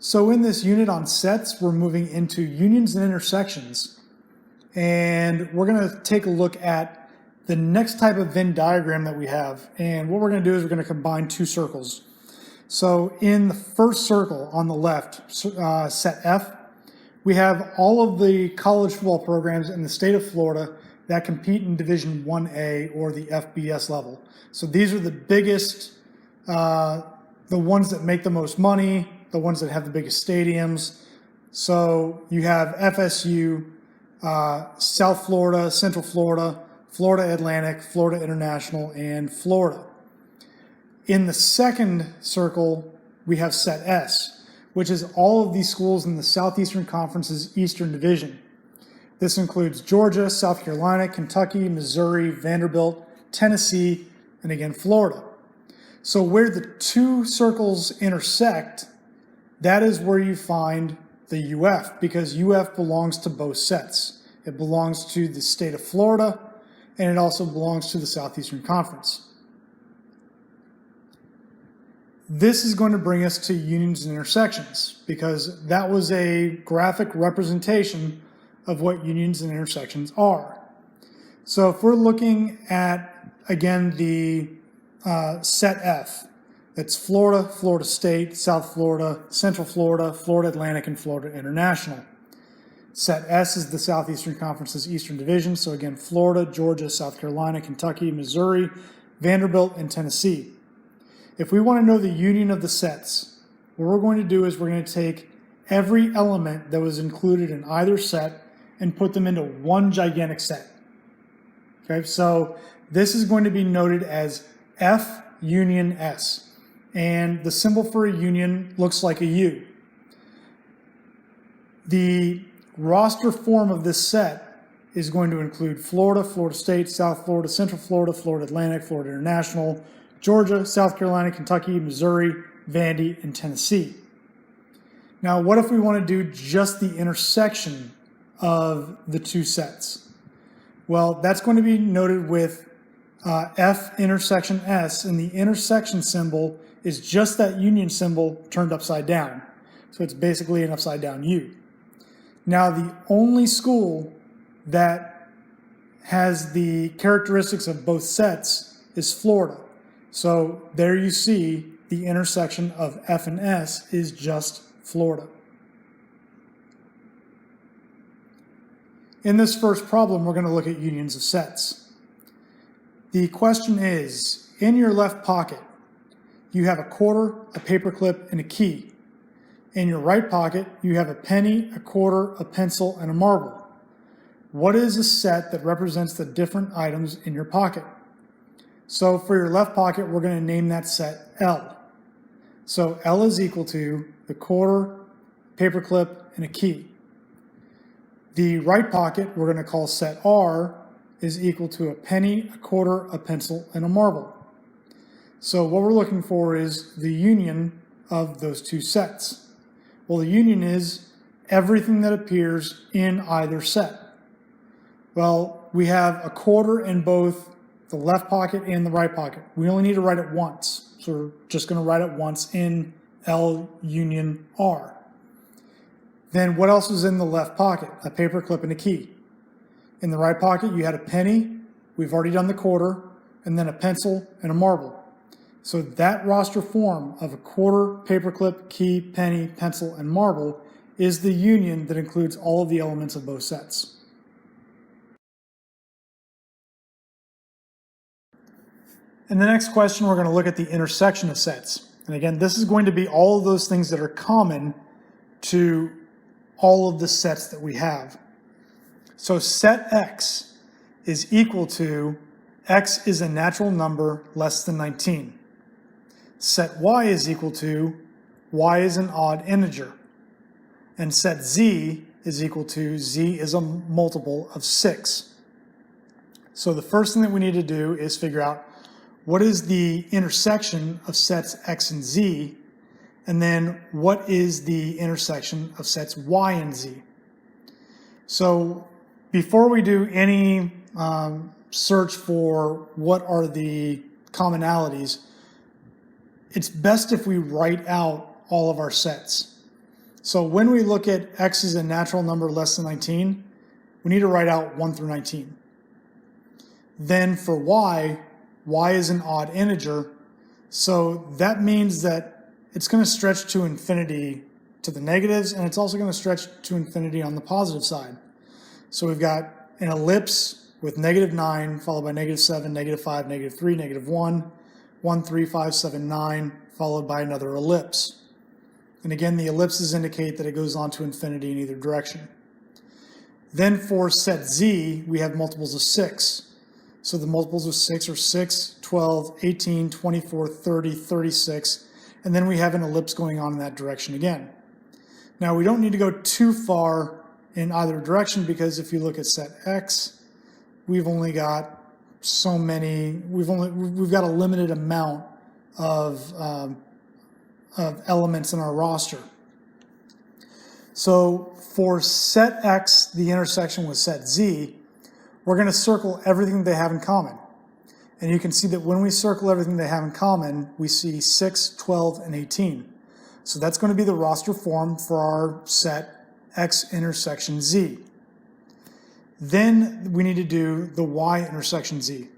So in this unit on sets, we're moving into unions and intersections. And we're going to take a look at the next type of Venn diagram that we have. And what we're going to do is we're going to combine two circles. So in the first circle on the left, set F, we have all of the college football programs in the state of Florida that compete in Division 1A or the FBS level. So these are the biggest, the ones that make the most money, the ones that have the biggest stadiums. So you have FSU, South Florida, Central Florida, Florida Atlantic, Florida International, and Florida. In the second circle, we have set S, which is all of these schools in the Southeastern Conference's Eastern Division. This includes Georgia, South Carolina, Kentucky, Missouri, Vanderbilt, Tennessee, and again, Florida. So where the two circles intersect, that is where you find the UF, because UF belongs to both sets. It belongs to the state of Florida, and it also belongs to the Southeastern Conference. This is going to bring us to unions and intersections, because that was a graphic representation of what unions and intersections are. So if we're looking at, again, the set F, that's Florida, Florida State, South Florida, Central Florida, Florida Atlantic, and Florida International. Set S is the Southeastern Conference's Eastern Division, so again, Florida, Georgia, South Carolina, Kentucky, Missouri, Vanderbilt, and Tennessee. If we want to know the union of the sets, what we're going to do is we're going to take every element that was included in either set and put them into one gigantic set. Okay, so this is going to be noted as F union S. And the symbol for a union looks like a U. The roster form of this set is going to include Florida, Florida State, South Florida, Central Florida, Florida Atlantic, Florida International, Georgia, South Carolina, Kentucky, Missouri, Vandy, and Tennessee. Now, what if we want to do just the intersection of the two sets? Well, that's going to be noted with F intersection S, and the intersection symbol is just that union symbol turned upside down. So it's basically an upside down U. Now, the only school that has the characteristics of both sets is Florida. So there you see the intersection of F and S is just Florida. In this first problem, we're going to look at unions of sets. The question is, in your left pocket, you have a quarter, a paperclip, and a key. In your right pocket, you have a penny, a quarter, a pencil, and a marble. What is a set that represents the different items in your pocket? So for your left pocket, we're going to name that set L. So L is equal to the quarter, paperclip, and a key. The right pocket, we're going to call set R, is equal to a penny, a quarter, a pencil, and a marble. So what we're looking for is the union of those two sets. Well, the union is everything that appears in either set. Well, we have a quarter in both the left pocket and the right pocket. We only need to write it once. So we're just going to write it once in L union R. Then what else is in the left pocket? A paperclip and a key. In the right pocket, you had a penny. We've already done the quarter, and then a pencil and a marble. So that roster form of a quarter, paperclip, key, penny, pencil, and marble is the union that includes all of the elements of both sets. In the next question, we're going to look at the intersection of sets. And again, this is going to be all of those things that are common to all of the sets that we have. So set X is equal to X is a natural number less than 19. Set Y is equal to Y is an odd integer. And set Z is equal to Z is a multiple of 6. So the first thing that we need to do is figure out what is the intersection of sets X and Z, and then what is the intersection of sets Y and Z. So before we do any search for what are the commonalities, it's best if we write out all of our sets. So when we look at x as a natural number less than 19, we need to write out 1 through 19. Then for y is an odd integer, so that means that it's going to stretch to infinity to the negatives, and it's also going to stretch to infinity on the positive side. So we've got an ellipse with -9, followed by -7, -5, -3, -1, 1, 3, 5, 7, 9, followed by another ellipse. And again, the ellipses indicate that it goes on to infinity in either direction. Then for set z, we have multiples of 6. So the multiples of 6 are 6, 12, 18, 24, 30, 36, and then we have an ellipse going on in that direction again. Now we don't need to go too far in either direction, because if you look at set x, we've only got so many, we've got a limited amount of elements in our roster. So for set x, the intersection with set z, we're going to circle everything they have in common. And you can see that when we circle everything they have in common, we see 6, 12, and 18. So that's going to be the roster form for our set x intersection z. Then we need to do the y intersection z.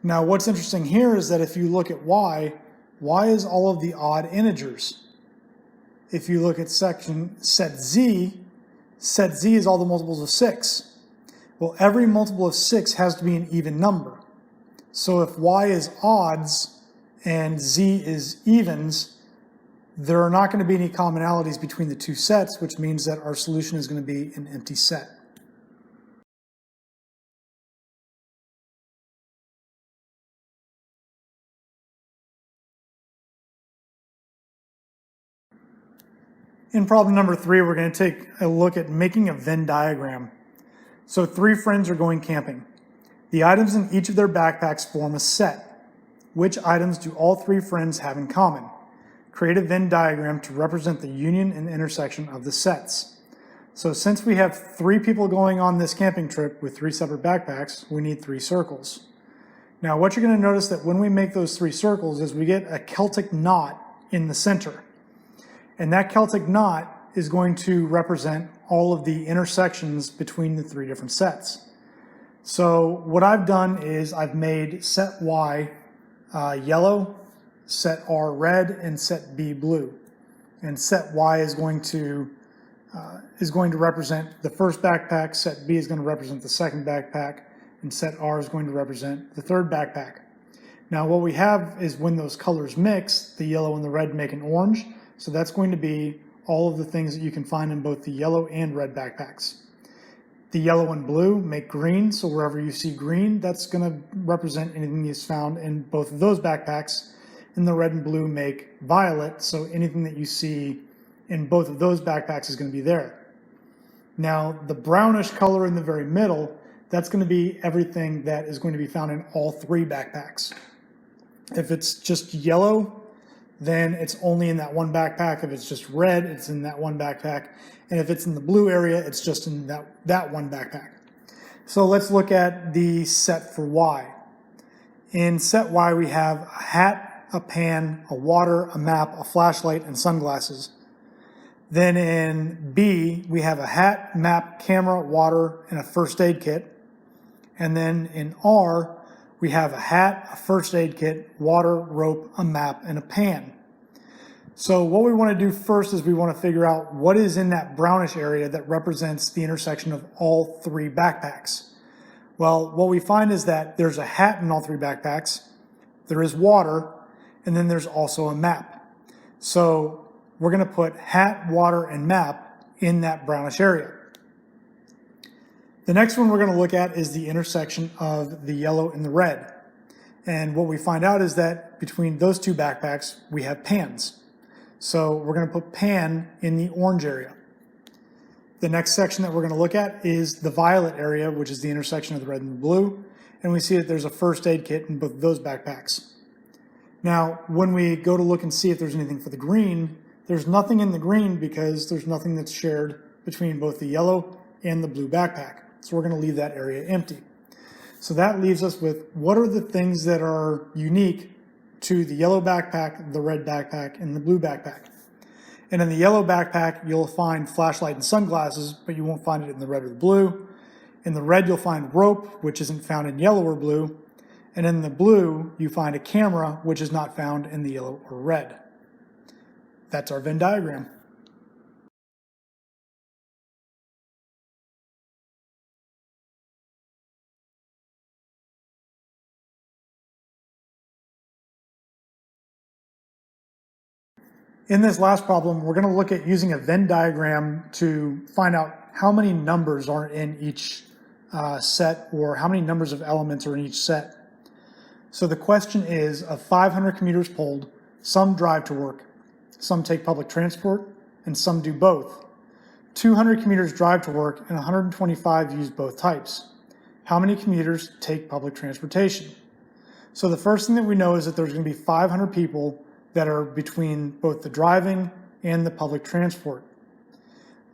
Now what's interesting here is that if you look at y is all of the odd integers. If you look at set z is all the multiples of 6. Well, every multiple of 6 has to be an even number. So if y is odds and z is evens, there are not going to be any commonalities between the two sets, which means that our solution is going to be an empty set. In problem number 3, we're going to take a look at making a Venn diagram. So 3 friends are going camping. The items in each of their backpacks form a set. Which items do all 3 friends have in common? Create a Venn diagram to represent the union and intersection of the sets. So since we have 3 people going on this camping trip with 3 separate backpacks, we need 3 circles. Now what you're going to notice that when we make those 3 circles is we get a Celtic knot in the center. And that Celtic knot is going to represent all of the intersections between the 3 different sets. So what I've done is I've made set Y yellow, set R red, and set B blue. And set Y is going to represent the first backpack, set B is going to represent the second backpack, and set R is going to represent the third backpack. Now what we have is when those colors mix, the yellow and the red make an orange. So that's going to be all of the things that you can find in both the yellow and red backpacks. The yellow and blue make green, so wherever you see green, that's going to represent anything that's found in both of those backpacks. And the red and blue make violet, so anything that you see in both of those backpacks is going to be there. Now, the brownish color in the very middle, that's going to be everything that is going to be found in all 3 backpacks. If it's just yellow, then it's only in that one backpack. If it's just red, it's in that one backpack. And if it's in the blue area, it's just in that one backpack. So let's look at the set for Y. In set Y, we have a hat, a pan, a water, a map, a flashlight, and sunglasses. Then in B, we have a hat, map, camera, water, and a first aid kit. And then in R, we have a hat, a first aid kit, water, rope, a map, and a pan. So what we want to do first is we want to figure out what is in that brownish area that represents the intersection of all 3 backpacks. Well, what we find is that there's a hat in all 3 backpacks, there is water, and then there's also a map. So we're going to put hat, water, and map in that brownish area. The next one we're going to look at is the intersection of the yellow and the red. And what we find out is that between those 2 backpacks, we have pans. So we're going to put pan in the orange area. The next section that we're going to look at is the violet area, which is the intersection of the red and the blue. And we see that there's a first aid kit in both of those backpacks. Now, when we go to look and see if there's anything for the green, there's nothing in the green because there's nothing that's shared between both the yellow and the blue backpack. So we're going to leave that area empty. So that leaves us with what are the things that are unique to the yellow backpack, the red backpack, and the blue backpack. And in the yellow backpack, you'll find flashlight and sunglasses, but you won't find it in the red or the blue. In the red, you'll find rope, which isn't found in yellow or blue. And in the blue, you find a camera, which is not found in the yellow or red. That's our Venn diagram. In this last problem, we're going to look at using a Venn diagram to find out how many numbers are in each set, or how many numbers of elements are in each set. So the question is, of 500 commuters polled, some drive to work, some take public transport, and some do both. 200 commuters drive to work and 125 use both types. How many commuters take public transportation? So the first thing that we know is that there's going to be 500 people that are between both the driving and the public transport.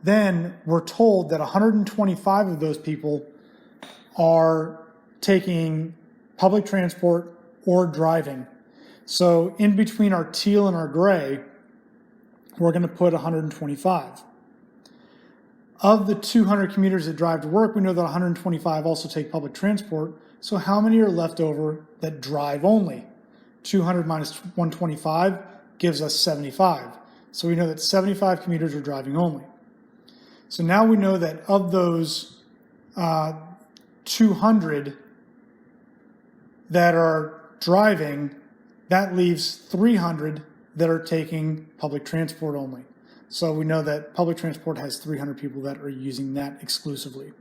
Then we're told that 125 of those people are taking public transport or driving. So in between our teal and our gray, we're going to put 125. Of the 200 commuters that drive to work, we know that 125 also take public transport. So how many are left over that drive only? 200 minus 125 gives us 75. So we know that 75 commuters are driving only. So now we know that of those 200 that are driving, that leaves 300 that are taking public transport only. So we know that public transport has 300 people that are using that exclusively.